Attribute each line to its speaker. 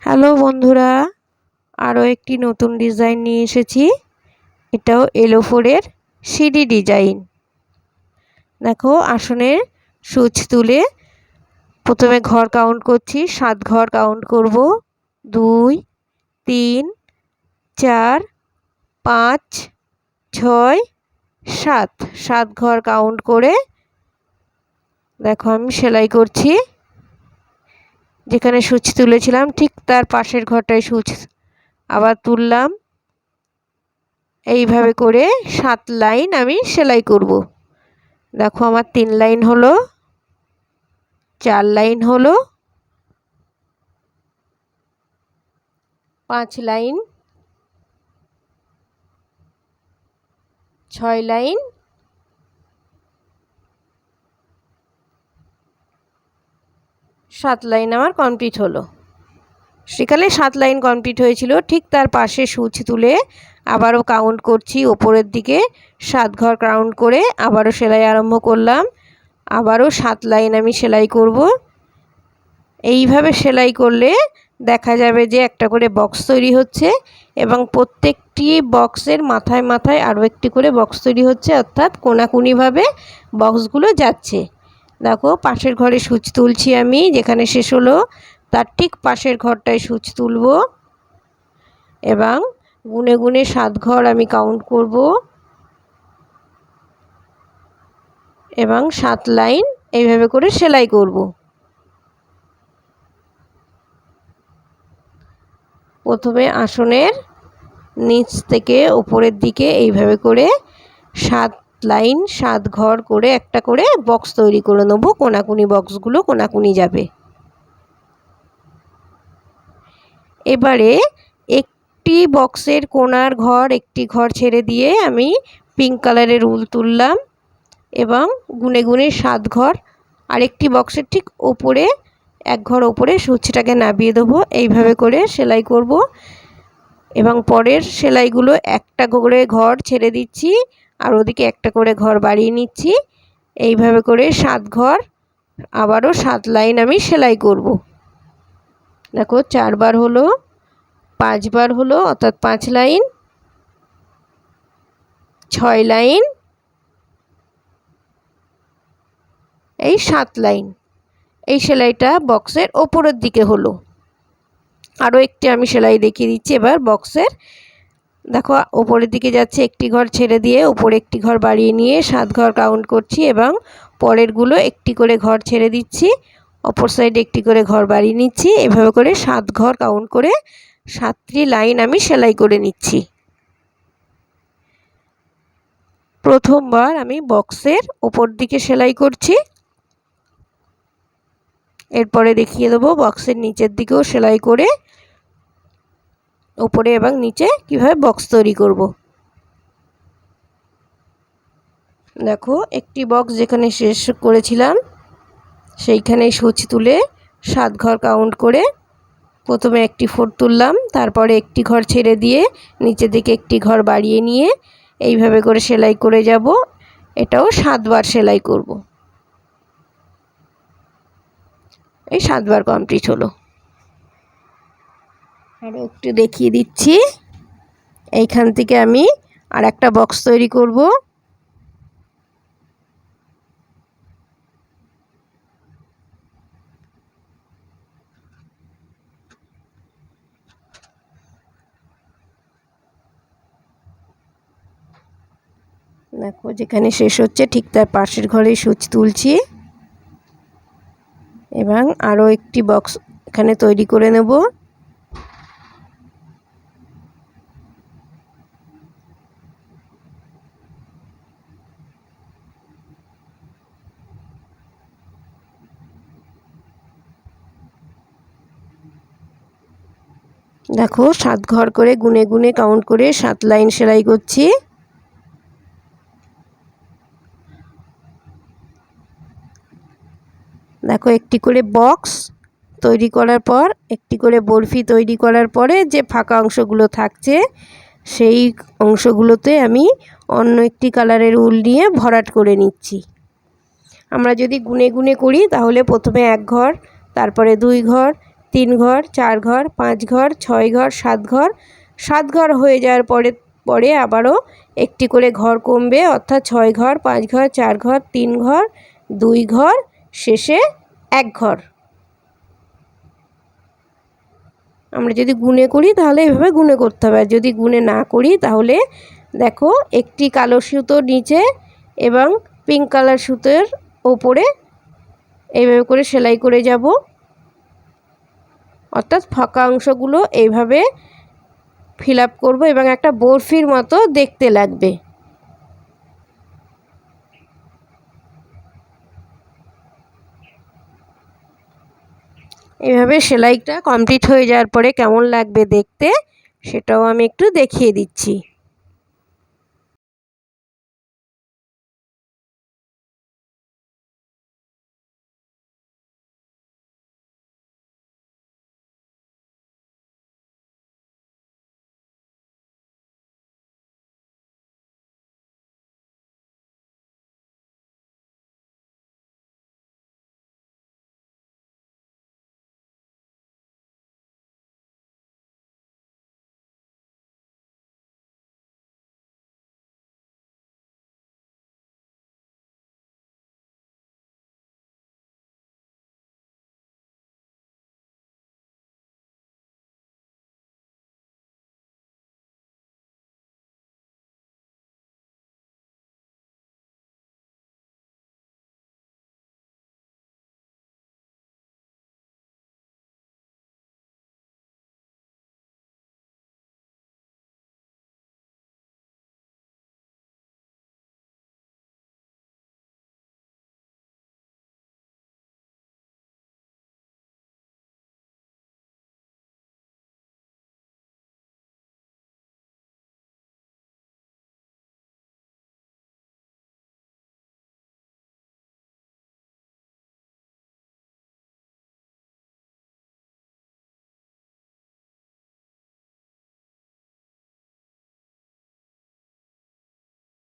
Speaker 1: Hello বন্ধুরা, আরও একটি নতুন ডিজাইন নিয়ে এসেছি। এটাও এলোফোরের সিডি ডিজাইন। দেখো, আসনের সুচ তুলে প্রথমে ঘর কাউন্ট করছি। 7 ঘর কাউন্ট করব। 2 3 4 5 6 7 7 ঘর কাউন্ট করে দেখো আমি সেলাই করছি। যেখানে সুচ তুলেছিলাম ঠিক তার পাশের ঘরটায় সুচ আবার তুললাম। এইভাবে করে 7 লাইন আমি সেলাই করব। দেখো, আমার 3 লাইন হলো, 4 লাইন হলো, 5 লাইন, 6 লাইন, 7 লাইন আমার কমপ্লিট হলো। সেখানে 7 লাইন কমপ্লিট হয়েছিল। ঠিক তার পাশে সুচ তুলে আবারও কাউন্ট করছি। ওপরের দিকে 7 ঘর কাউন্ট করে আবারও সেলাই আরম্ভ করলাম। আবারও 7 লাইন আমি সেলাই করব। এইভাবে সেলাই করলে দেখা যাবে যে একটা করে বক্স তৈরি হচ্ছে এবং প্রত্যেকটি বক্সের মাথায় মাথায় আরও একটি করে বক্স তৈরি হচ্ছে, অর্থাৎ কোনাকুনিভাবে বক্সগুলো যাচ্ছে। দেখো, পাশের ঘরে সুচ তুলছি আমি। যেখানে শেষ হলো তার ঠিক পাশের ঘরটায় সুচ তুলব এবং গুনে গুনে 7 ঘর আমি কাউন্ট করব এবং 7 লাইন এইভাবে করে সেলাই করব। প্রথমে আসনের নিচ থেকে উপরের দিকে এইভাবে করে 7 লাইন 7 ঘর করে একটা করে বক্স তৈরি করে নেব। কোনাকুনি বক্সগুলো কোনাকুনি যাবে। এবারে একটি বক্সের কোনার ঘর একটি ঘর ছেড়ে দিয়ে আমি পিঙ্ক কালারের উল তুললাম এবং গুনে গুনে 7 ঘর আরেকটি বক্সের ঠিক ওপরে এক ঘর ওপরে সুচটাকে নামিয়ে দেবো। এইভাবে করে সেলাই করব এবং পরের সেলাইগুলো একটা করে ঘর ছেড়ে দিচ্ছি আর ওদিকে একটা করে ঘর বাড়িয়ে নিচ্ছি। এইভাবে করে 7 ঘর আবারও 7 লাইন আমি সেলাই করব। দেখো, 4 বার হলো, 5 বার হলো, অর্থাৎ 5 লাইন, 6 লাইন, এই 7 লাইন। এই সেলাইটা বক্সের ওপরের দিকে হলো। আরও একটি আমি সেলাই দেখিয়ে দিচ্ছি। এবার বক্সের দেখো ওপরের দিকে যাচ্ছে, একটি ঘর ছেড়ে দিয়ে উপরে একটি ঘর বাড়িয়ে নিয়ে 7 ঘর কাউন্ট করছি এবং পরেরগুলো একটি করে ঘর ছেড়ে দিচ্ছি, অপর সাইডে একটি করে ঘর বাড়িয়ে নিচ্ছি। এভাবে করে 7 ঘর কাউন্ট করে 7টি লাইন আমি সেলাই করে নিচ্ছি। প্রথমবার আমি বক্সের ওপর দিকে সেলাই করছি, এরপরে দেখিয়ে দেবো বক্সের নিচের দিকেও সেলাই করে উপরে এবং নিচে কিভাবে বক্স তৈরি করব। দেখো, একটি বক্স যেখানে শেষ করেছিলাম সেইখানে সুচ তুলে 7 ঘর কাউন্ট করে প্রথমে একটি 4 তুললাম, তারপরে একটি ঘর ছেড়ে দিয়ে নিচের দিকে একটি ঘর বাড়িয়ে নিয়ে এইভাবে করে সেলাই করে যাব। এটাও 7 বার সেলাই করব। এই 7 বার কমপ্লিট হলো। আরও একটু দেখিয়ে দিচ্ছি। এইখান থেকে আমি আর একটা বক্স তৈরি করব। দেখো, যেখানে শেষ হচ্ছে ঠিক তার পাশের ঘরে সুচ তুলছি এবং আরও একটি বক্স এখানে তৈরি করে নেব। দেখো, 7 ঘর করে গুনে গুনে কাউন্ট করে 7 লাইন সেলাই করছি। দেখো, একটি করে বক্স তৈরি করার পর একটি করে বরফি তৈরি করার পরে যে ফাঁকা অংশগুলো থাকছে সেই অংশগুলোতে আমি অন্য একটি কালারের উল নিয়ে ভরাট করে নিচ্ছি। আমরা যদি গুনে গুনে করি তাহলে প্রথমে 1 ঘর, তারপরে 2 ঘর, 3 ঘর 4 ঘর 5 ঘর 6 ঘর 7 ঘর 7 ঘর হয়ে যাওয়ার পরে আবারও একটি করে ঘর কমবে, অর্থাৎ 6 ঘর 5 ঘর 4 ঘর 3 ঘর 2 ঘর, শেষে 1 ঘর। আমরা যদি গুনে করি তাহলে এভাবে গুনে করতে হবে, আর যদি গুনে না করি তাহলে দেখো একটি কালো সুতোর নিচে এবং পিঙ্ক কালার সুতোর ওপরে এইভাবে করে সেলাই করে যাব, অর্থাৎ ফাঁকা অংশগুলো এইভাবে ফিল আপ করবো এবং একটা বরফির মতো দেখতে লাগবে। এভাবে সেলাইটা কমপ্লিট হয়ে যাওয়ার পরে কেমন লাগবে দেখতে সেটাও আমি একটু দেখিয়ে দিচ্ছি।